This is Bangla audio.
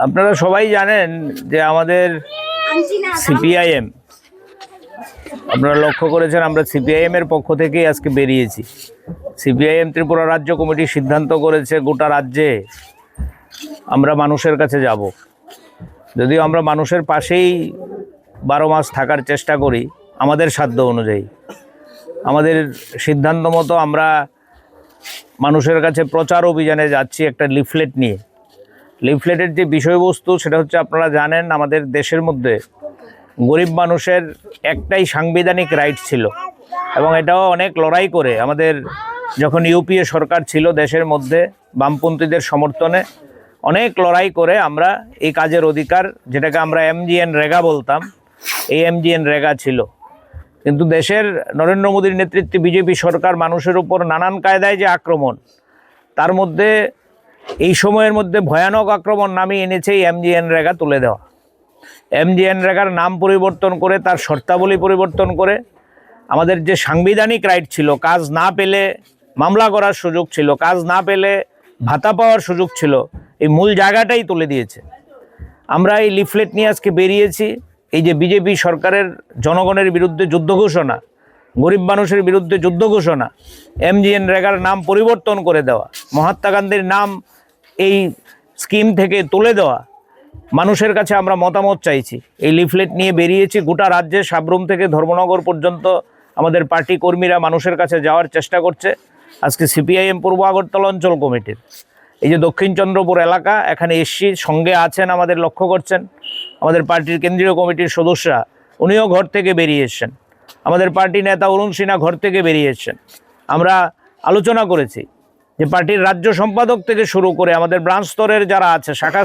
আপনারা সবাই জানেন যে আমাদের সিপিআইএম, আপনারা লক্ষ্য করেছেন আমরা সিপিআইএম এর পক্ষ থেকেই আজকে বেরিয়েছি। সিপিআইএম ত্রিপুরা রাজ্য কমিটি সিদ্ধান্ত করেছে গোটা রাজ্যে আমরা মানুষের কাছে যাব। যদিও আমরা মানুষের পাশেই 12 মাস থাকার চেষ্টা করি আমাদের সাধ্য অনুযায়ী। আমাদের সিদ্ধান্ত মতো আমরা মানুষের কাছে প্রচার অভিযানে যাচ্ছি একটা লিফলেট নিয়ে। লিফলেটের যে বিষয়বস্তু সেটা হচ্ছে, আপনারা জানেন আমাদের দেশের মধ্যে গরিব মানুষের একটাই সাংবিধানিক রাইট ছিল, এবং এটাও অনেক লড়াই করে আমাদের যখন ইউপিএ সরকার ছিল দেশের মধ্যে বামপন্থীদের সমর্থনে অনেক লড়াই করে আমরা এই কাজের অধিকার, যেটাকে আমরা এমজিএন রেগা বলতাম, এই এমজিএন রেগা ছিল। কিন্তু দেশের নরেন্দ্র মোদীর নেতৃত্বে বিজেপি সরকার মানুষের উপর নানান কায়দায় যে আক্রমণ, তার মধ্যে এই সময়ের মধ্যে ভয়ানক আক্রমণ নামিয়ে এনেছে এই এমজিএন রেগা তুলে দেওয়া। এমজিএন রেগার নাম পরিবর্তন করে, তার শর্তাবলী পরিবর্তন করে আমাদের যে সাংবিধানিক রাইট ছিল, কাজ না পেলে মামলা করার সুযোগ ছিল, কাজ না পেলে ভাতা পাওয়ার সুযোগ ছিল, এই মূল জায়গাটাই তুলে দিয়েছে। আমরা এই লিফলেট নিয়ে আজকে বেরিয়েছি। এই যে বিজেপি সরকারের জনগণের বিরুদ্ধে যুদ্ধ ঘোষণা, গরিব মানুষের বিরুদ্ধে যুদ্ধ ঘোষণা, এমজিএন রেগার নাম পরিবর্তন করে দেওয়া, মহাত্মা গান্ধীর নাম এই স্কিম থেকে তুলে দেওয়া, মানুষের কাছে আমরা মতামত চাইছি। এই লিফলেট নিয়ে বেরিয়েছি। গোটা রাজ্যে সাবরুম থেকে ধর্মনগর পর্যন্ত আমাদের পার্টি কর্মীরা মানুষের কাছে যাওয়ার চেষ্টা করছে। আজকে সিপিআইএম পূর্ব আগরতলা অঞ্চল কমিটির এই যে দক্ষিণ চন্দ্রপুর এলাকা, এখানে এসছি, সঙ্গে আছেন আমাদের, লক্ষ্য করছেন আমাদের পার্টির কেন্দ্রীয় কমিটির সদস্যরা, উনিও ঘর থেকে বেরিয়ে এসছেন। আমাদের পার্টি নেতা অরুণ সিনহা ঘর থেকে বেরিয়ে এসছেন। আমরা আলোচনা করেছি যে পার্টির রাজ্য সম্পাদক থেকে শুরু করে আমাদের ব্রাঞ্চ স্তরের যারা আছে, শাখা